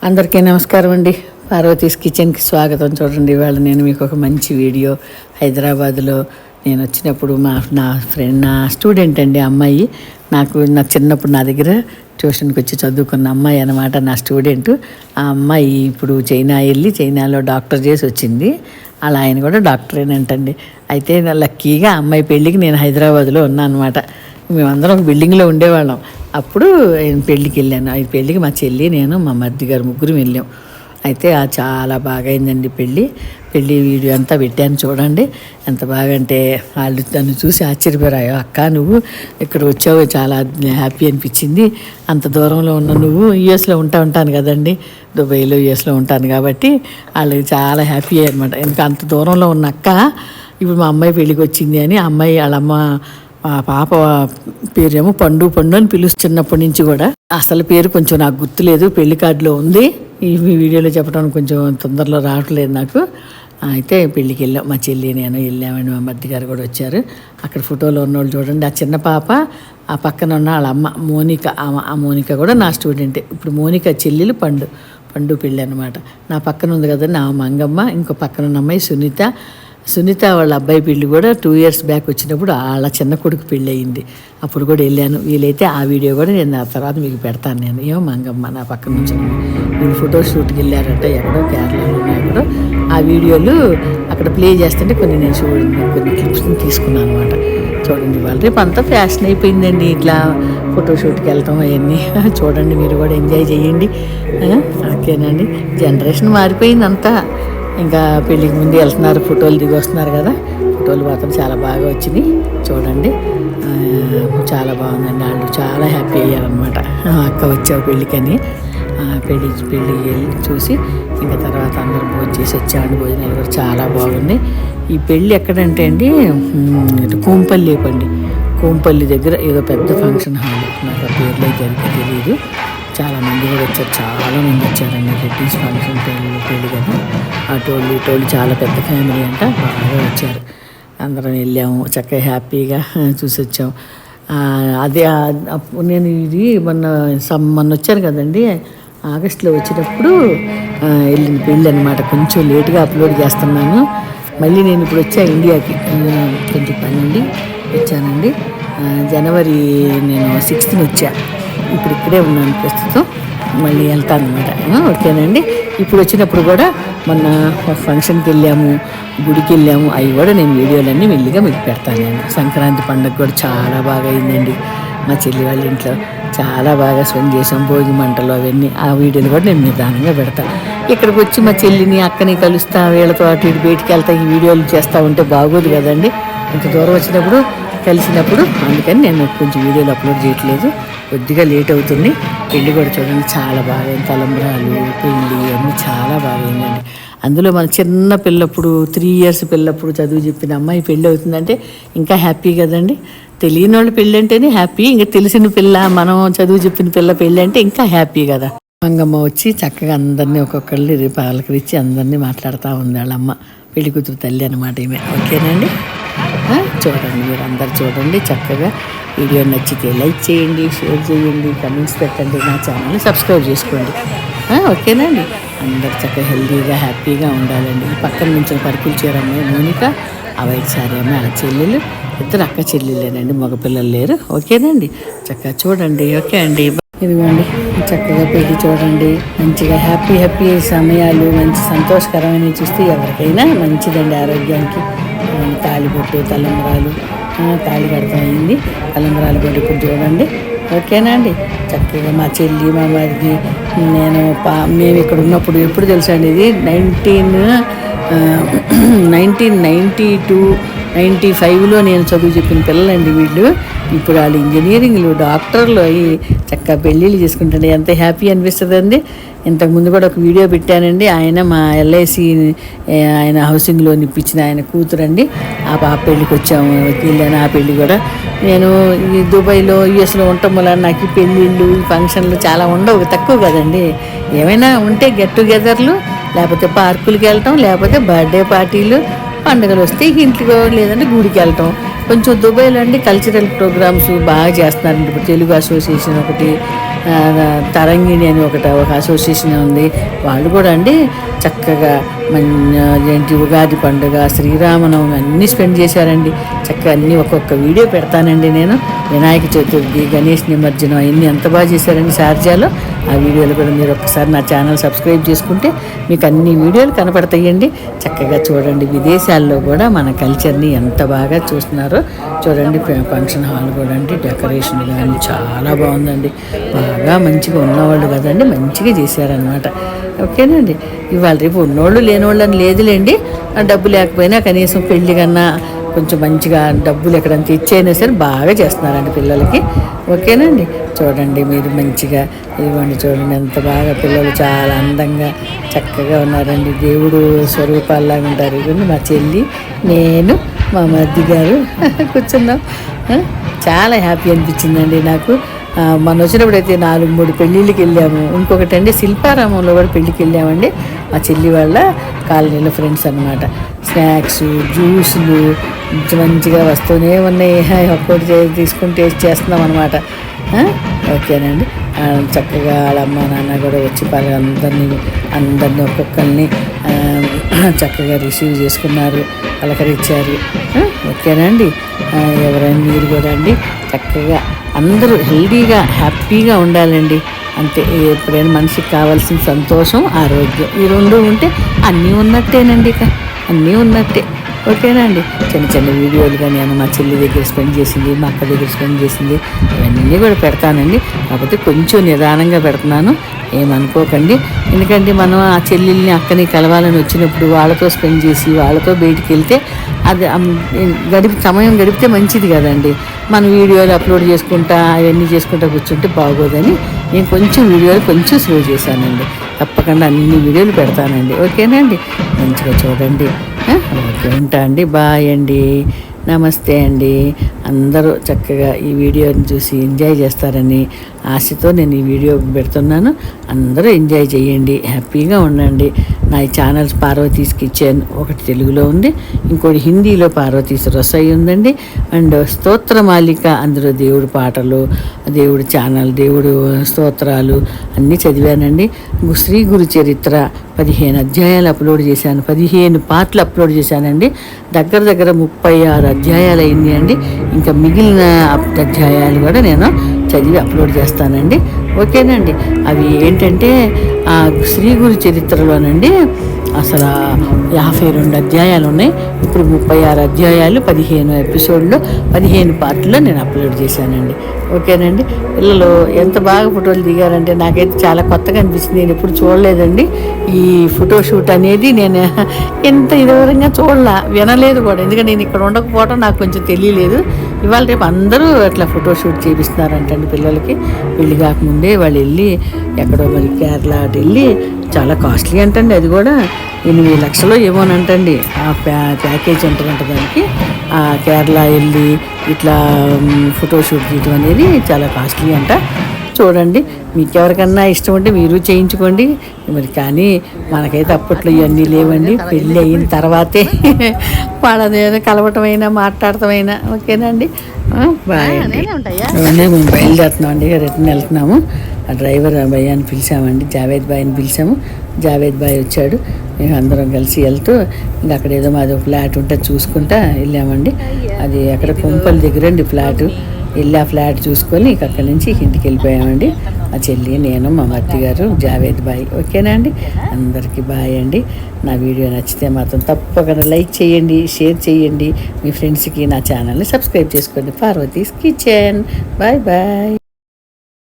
అందరికీ నమస్కారం అండి. పార్వతీస్ కిచెన్కి స్వాగతం. చూడండి, ఇవాళ నేను మీకు ఒక మంచి వీడియో. హైదరాబాద్లో నేను వచ్చినప్పుడు నా స్టూడెంట్ అండి, అమ్మాయి. నా చిన్నప్పుడు నా దగ్గర ట్యూషన్కి వచ్చి చదువుకున్న అమ్మాయి అనమాట, నా స్టూడెంట్. ఆ అమ్మాయి ఇప్పుడు చైనాలో డాక్టర్ చేసి వచ్చింది. అలా ఆయన కూడా డాక్టరేనంటండి. అయితే లక్కీగా అమ్మాయి పెళ్ళికి నేను హైదరాబాద్లో ఉన్నాను అనమాట. మేమందరం ఒక బిల్డింగ్లో ఉండేవాళ్ళం. అప్పుడు ఆయన పెళ్ళికి వెళ్ళాను. ఈ పెళ్ళికి మా చెల్లి, నేను, మా మరిది గారు ముగ్గురు వెళ్ళాం. అయితే చాలా బాగా అయిందండి పెళ్ళి వీడియో అంతా పెట్టాను. చూడండి ఎంత బాగా అంటే వాళ్ళు నన్ను చూసి ఆశ్చర్యపోయారు. అక్క, నువ్వు ఇక్కడ వచ్చావు, చాలా హ్యాపీ అనిపించింది. అంత దూరంలో ఉన్న నువ్వు యూఎస్లో ఉంటాను కదండి, దుబాయ్లో యూఎస్లో ఉంటాను కాబట్టి వాళ్ళు చాలా హ్యాపీ అనమాట. ఎందుకంటే అంత దూరంలో ఉన్న అక్క ఇప్పుడు మా అమ్మాయి పెళ్ళికి వచ్చింది అని. అమ్మాయి వాళ్ళమ్మ పాప పేరేమో పండు అని పిలుస్తున్నప్పటి నుంచి కూడా. అసలు పేరు కొంచెం నాకు గుర్తులేదు, పెళ్లి కార్డులో ఉంది. ఈ వీడియోలో చెప్పడానికి కొంచెం తొందరలో రావట్లేదు నాకు. అయితే పెళ్ళికి వెళ్ళాం, మా చెల్లి నేను వెళ్ళామని. మా మరిది గారు కూడా వచ్చారు. అక్కడ ఫోటోలో ఉన్నవాళ్ళు చూడండి, ఆ చిన్న పాప, ఆ పక్కన ఉన్న వాళ్ళ అమ్మ మోనిక. ఆ మోనిక కూడా నా స్టూడెంటే. ఇప్పుడు మోనిక చెల్లెలు పండు పెళ్ళి అనమాట. నా పక్కన ఉంది కదండి ఆ మంగమ్మ. ఇంకో పక్కన ఉన్న అమ్మాయి సునీత వాళ్ళ అబ్బాయి పెళ్ళి కూడా 2 years బ్యాక్ వచ్చినప్పుడు వాళ్ళ చిన్న కొడుకు పెళ్ళి అయింది. అప్పుడు కూడా వెళ్ళాను. వీలైతే ఆ వీడియో కూడా నేను ఆ తర్వాత మీకు పెడతాను. నేను ఏమో మంగమ్మ నా పక్కన నుంచి వీళ్ళు ఫోటో షూట్కి వెళ్ళారంట, ఎక్కడో కేరళలో ఎక్కడో. ఆ వీడియోలు అక్కడ ప్లే చేస్తుంటే కొన్ని క్లిప్స్ తీసుకున్నాను అనమాట. చూడండి, వాళ్ళు రేపు అంతా ఫ్యాషన్ అయిపోయిందండి ఇట్లా ఫోటోషూట్కి వెళ్తాం అవన్నీ. చూడండి, మీరు కూడా ఎంజాయ్ చేయండి. ఓకేనండి, జనరేషన్ మారిపోయింది అంతా. ఇంకా పెళ్ళికి ముందు వెళ్తున్నారు, ఫోటోలు దిగి వస్తున్నారు కదా. ఫోటోలు మాత్రం చాలా బాగా వచ్చినాయి. చూడండి, చాలా బాగుందండి. వాళ్ళు చాలా హ్యాపీ అయ్యారనమాట. అక్క వచ్చావు పెళ్ళికని. పెళ్ళి వెళ్ళి చూసి ఇంకా తర్వాత అందరం భోజనం చేసి వచ్చామండి. భోజనాలు కూడా చాలా బాగున్నాయి. ఈ పెళ్ళి ఎక్కడంటే అండి, కోంపల్లి దగ్గర ఏదో పెద్ద ఫంక్షన్ హాల్. నాకు ఆ పేర్లు అయితే తెలియదు. చాలామంది కూడా వచ్చారు, చాలామంది వచ్చారండి. రెడ్డిస్ ఫంక్షన్ పెళ్ళి కదా. అటోళ్ళు చాలా పెద్ద ఫ్యామిలీ అంట, బాగా వచ్చారు. అందరం వెళ్ళాము, చక్కగా హ్యాపీగా చూసి వచ్చాము. అదే నేను ఇది మొన్న వచ్చాను కదండి, ఆగస్టులో వచ్చినప్పుడు వెళ్ళిన పెళ్ళి అనమాట. కొంచెం లేట్గా అప్లోడ్ చేస్తున్నాను. మళ్ళీ నేను ఇప్పుడు వచ్చా ఇండియాకి, కొంచెం పని ఉండి వచ్చానండి. జనవరి నేను 6th వచ్చా. ఇప్పుడు ఇక్కడే ఉన్నాను ప్రస్తుతం. మళ్ళీ వెళ్తాను అనమాట. ఓకేనండి. ఇప్పుడు వచ్చినప్పుడు కూడా మొన్న ఫంక్షన్కి వెళ్ళాము, గుడికి వెళ్ళాము. అవి కూడా నేను వీడియోలన్నీ మెల్లిగా మీకు పెడతాను. నేను సంక్రాంతి పండుగ కూడా చాలా బాగా అయిందండి. మా చెల్లి వాళ్ళ ఇంట్లో చాలా బాగా స్పెండ్ చేసాం, భోగి మంటలు అవన్నీ. ఆ వీడియోలు కూడా నేను నిదానంగా పెడతాను. ఇక్కడికి వచ్చి మా చెల్లిని అక్కని కలుస్తా, వీళ్ళతో అటు ఇటు బయటికి వెళ్తా, ఈ వీడియోలు చేస్తూ ఉంటే బాగోదు కదండి. ఇంత దూరం వచ్చినప్పుడు కలిసినప్పుడు. అందుకని నేను కొంచెం వీడియోలు అప్లోడ్ చేయట్లేదు, కొద్దిగా లేట్ అవుతుంది. పెళ్ళి కూడా చూడండి చాలా బాగా అయింది. తలంబ్రాలు, పెళ్ళి అన్నీ చాలా బాగా అయిందండి. అందులో మన చిన్న పిల్లప్పుడు 3 years పిల్లప్పుడు చదువు చెప్పిన అమ్మాయి పెళ్ళి అవుతుందంటే ఇంకా హ్యాపీ కదండి. తెలియని వాళ్ళు పెళ్ళి అంటేనే హ్యాపీ, ఇంకా తెలిసిన పిల్ల, మనం చదువు చెప్పిన పిల్ల పెళ్ళి అంటే ఇంకా హ్యాపీ కదా. మంగమ్మ వచ్చి చక్కగా అందరినీ ఒక్కొక్కళ్ళు పలకరించి అందరినీ మాట్లాడుతూ ఉంది. వాళ్ళమ్మ పెళ్లి కూతురు తల్లి అనమాట ఈమె. ఓకేనండి, చూడండి, మీరు అందరు చూడండి. చక్కగా వీడియో నచ్చితే లైక్ చేయండి, షేర్ చేయండి, కమెంట్స్ పెట్టండి, నా ఛానల్ని సబ్స్క్రైబ్ చేసుకోండి. ఓకేనండి, అందరు చక్కగా హెల్తీగా హ్యాపీగా ఉండాలండి. ఈ పక్కన నుంచి పరుపులు చీరమ్మాయి మోనిక, ఆ వైట్ సారీ అమ్మాయి ఆ చెల్లెలు, ఇద్దరు అక్క చెల్లెలేనండి, మగపిల్లలు లేరు. ఓకేనండి, చక్కగా చూడండి. ఓకే అండి, ఇదిగోండి చక్కగా పెళ్ళి చూడండి. మంచిగా హ్యాపీ సమయాలు, మంచి సంతోషకరమైన చూస్తే ఎవరికైనా మంచిదండి ఆరోగ్యానికి. తాళిబొట్టు, తలంబ్రాలు, తాళి కడతాం అయింది, తలంబ్రాలు కూడా ఇప్పుడు చూడండి. ఓకేనండి, చక్కగా మా చెల్లి, మా మరిది, నేను మేము ఇక్కడ ఉన్నప్పుడు ఎప్పుడు తెలుసా అండి, ఇది 1992, 95లో నేను చదువు చెప్పిన పిల్లలండి వీళ్ళు. ఇప్పుడు వాళ్ళు ఇంజనీరింగ్లు, డాక్టర్లు అయ్యి చక్కగా పెళ్ళిళ్ళు చేసుకుంటాండి. ఎంత హ్యాపీ అనిపిస్తుందండి. ఇంతకుముందు కూడా ఒక వీడియో పెట్టానండి. ఆయన మా LIC ఆయన హౌసింగ్ లోన్ ఇప్పించిన ఆయన కూతురండి. ఆ పాప పెళ్ళికి వచ్చాము, వెళ్ళాను. ఆ పెళ్ళి కూడా నేను ఈ దుబాయ్లో యూఎస్లో ఉండటం వల్ల నాకు ఈ పెళ్ళిళ్ళు, ఈ ఫంక్షన్లు చాలా ఉండవు, తక్కువ కదండి. ఏమైనా ఉంటే గెట్ టుగెదర్లు, లేకపోతే పార్కులకి వెళ్ళటం, లేకపోతే బర్త్డే పార్టీలు, పండుగలు వస్తే ఇంటికో లేదంటే గుడికి వెళ్ళటం. కొంచెం దుబాయ్లో అండి కల్చరల్ ప్రోగ్రామ్స్ బాగా చేస్తున్నారండి. ఇప్పుడు తెలుగు అసోసియేషన్ ఒకటి, తరంగిణి అని ఒక అసోసియేషన్ ఉంది. వాళ్ళు కూడా అండి చక్కగా ఏంటి ఉగాది పండుగ, శ్రీరామనవమి అన్నీ స్పెండ్ చేశారండి. చక్కగా అన్నీ ఒక్కొక్క వీడియో పెడతానండి నేను. వినాయక చతుర్థి, గణేష్ నిమజ్జనం అవన్నీ ఎంత బాగా చేశారండి షార్జాలో. ఆ వీడియోలు కూడా మీరు ఒక్కసారి నా ఛానల్ సబ్స్క్రైబ్ చేసుకుంటే మీకు అన్ని వీడియోలు కనపడతాయండి. చక్కగా చూడండి. విదేశాల్లో కూడా మన కల్చర్ని ఎంత బాగా చూస్తున్నారో చూడండి. ఫంక్షన్ హాల్ కూడా అండి డెకరేషన్ కానీ చాలా బాగుందండి. బాగా మంచిగా ఉన్నవాళ్ళు కదండి, మంచిగా చేశారనమాట. ఓకేనండి. ఇవాళ రేపు ఉన్నోళ్ళు లేనివాళ్ళు అని లేదులేండి. డబ్బు లేకపోయినా కనీసం పెళ్లి కన్నా కొంచెం మంచిగా డబ్బులు ఎక్కడంతా ఇచ్చైనా సరే బాగా చేస్తున్నారండి పిల్లలకి. ఓకేనండి. చూడండి మీరు మంచిగా ఇవ్వండి. చూడండి ఎంత బాగా పిల్లలు చాలా అందంగా చక్కగా ఉన్నారండి. దేవుడు స్వరూపాల్లాగా ఉంటారు. ఇవ్వండి మా చెల్లి, నేను, మా మరిది గారు కూర్చున్నాం. చాలా హ్యాపీ అనిపించిందండి నాకు. మన వచ్చినప్పుడు అయితే 4-3 పెళ్ళిళ్ళకి వెళ్ళాము. ఇంకొకటి అండి శిల్పారామంలో కూడా పెళ్ళికి వెళ్ళామండి. మా చెల్లి వాళ్ళ కాలనీలో ఫ్రెండ్స్ అనమాట. స్నాక్స్, జ్యూసులు మంచిగా వస్తూనే ఉన్నాయి. ఒక్కొక్కటి తీసుకుని టేస్ట్ చేస్తున్నాం అనమాట. ఓకేనండి. చక్కగా వాళ్ళ అమ్మ నాన్న కూడా వచ్చి అందరినీ ఒక్కొక్కరిని చక్కగా రిసీవ్ చేసుకున్నారు, పలకరించారు. ఓకేనండి. ఎవరైనా మీరు కూడా అండి చక్కగా అందరూ హెల్దీగా హ్యాపీగా ఉండాలండి. అంతే. ఎప్పుడైనా మనిషికి కావాల్సిన సంతోషం, ఆరోగ్యం ఈ రెండు ఉంటే అన్నీ ఉన్నట్టేనండి. ఇక అన్నీ ఉన్నట్టే. ఓకేనా అండి. చిన్న చిన్న వీడియోలుగా నేను మా చెల్లి దగ్గర స్పెండ్ చేసింది, మా అక్క దగ్గర స్పెండ్ చేసింది అవన్నీ కూడా పెడతానండి. కాకపోతే కొంచెం నిదానంగా పెడుతున్నాను, ఏమనుకోకండి. ఎందుకంటే మనం ఆ చెల్లెల్ని అక్కని కలవాలని వచ్చినప్పుడు వాళ్ళతో స్పెండ్ చేసి వాళ్ళతో బయటికి వెళ్తే అది సమయం గడిపితే మంచిది కదండి. మన వీడియోలు అప్లోడ్ చేసుకుంటా అవన్నీ చేసుకుంటా కూర్చుంటే బాగోదని నేను కొంచెం వీడియోలు కొంచెం స్లో చేశానండి. తప్పకుండా అన్ని వీడియోలు పెడతానండి. ఓకేనా అండి. మంచిగా చూడండి. ఓకే, ఉంటా అండి. బాయ్ అండి. నమస్తే అండి. అందరూ చక్కగా ఈ వీడియోని చూసి ఎంజాయ్ చేస్తారని ఆశతో నేను ఈ వీడియో పెడుతున్నాను. అందరూ ఎంజాయ్ చేయండి, హ్యాపీగా ఉండండి. నా ఈ ఛానల్స్ పార్వతీస్ కిచెన్ ఒకటి తెలుగులో ఉంది, ఇంకోటి హిందీలో పార్వతీస్ రసోయి ఉందండి. అండ్ స్తోత్రమాలిక, అందులో దేవుడు పాటలు, దేవుడు ఛానల్, దేవుడు స్తోత్రాలు అన్నీ చదివానండి. శ్రీ గురు చరిత్ర 15 అధ్యాయాలు అప్లోడ్ చేశాను, 15 పార్ట్లు అప్లోడ్ చేశానండి. దగ్గర 36 అధ్యాయాలు అయింది అండి. ఇంకా మిగిలిన అధ్యాయాలు కూడా నేను చదివి అప్లోడ్ చేస్తానండి. ఓకేనండి. అవి ఏంటంటే శ్రీ గురు చరిత్రలోనండి అసలు 52 అధ్యాయాలు ఉన్నాయి. ఇప్పుడు 36 అధ్యాయాలు, 15 ఎపిసోడ్లో 15 పార్ట్లో నేను అప్లోడ్ చేశానండి. ఓకేనండి. పిల్లలు ఎంత బాగా ఫోటోలు దిగారంటే నాకైతే చాలా కొత్తగా అనిపిస్తుంది. నేను ఎప్పుడు చూడలేదండి ఈ ఫోటోషూట్ అనేది. నేను ఎంత ఇదివరంగా వినలేదు కూడా, ఎందుకంటే నేను ఇక్కడ ఉండకపోవడం నాకు కొంచెం తెలియలేదు. ఇవాళ రేపు అందరూ అట్లా ఫోటోషూట్ చేపిస్తున్నారంటండి పిల్లలకి. పెళ్లి కాకముందే వాళ్ళు వెళ్ళి ఎక్కడో మరి కేరళ అటు వెళ్ళి చాలా కాస్ట్లీ అంటండి. అది కూడా 8 లక్షలు ఏమోనంటండి ఆ ప్యాకేజ్ ఉంటుందంట దానికి. ఆ కేరళ వెళ్ళి ఇట్లా ఫోటోషూట్ చేయడం అనేది చాలా కాస్ట్లీ అంట. చూడండి, మీకు ఎవరికన్నా ఇష్టం ఉంటే మీరు చేయించుకోండి మరి. కానీ మనకైతే అప్పట్లో ఇవన్నీ లేవండి. పెళ్ళి అయిన తర్వాతే వాళ్ళదేదో కలవటమైనా మాట్లాడటమైనా. ఓకేనండి. బాయ్. మేము బయలుదేరుతున్నాం అండి, రిటర్న్ వెళ్తున్నాము. ఆ డ్రైవర్ భయ్య అని పిలిచామండి, జావేద్ బాయ్ అని పిలిచాము. జావేద్ బాయ్ వచ్చాడు. మేము అందరం కలిసి వెళ్తూ ఇంకా అక్కడ ఏదో మాది ఒక ఫ్లాట్ ఉంటే చూసుకుంటా వెళ్ళామండి. అది అక్కడ కుంపల దగ్గరండి ఫ్లాటు. వెళ్ళి ఆ ఫ్లాట్ చూసుకొని ఇక అక్కడి నుంచి ఇంటికి వెళ్ళిపోయామండి. మా చెల్లి, నేను, మా మరిది గారు, జావేద్ బాయ్. ఓకేనా అండి. అందరికీ బాయ్ అండి. నా వీడియో నచ్చితే మాత్రం తప్పకుండా లైక్ చేయండి, షేర్ చేయండి, మీ ఫ్రెండ్స్కి నా ఛానల్ని సబ్స్క్రైబ్ చేసుకోండి. పార్వతీస్ కిచెన్. Bye bye.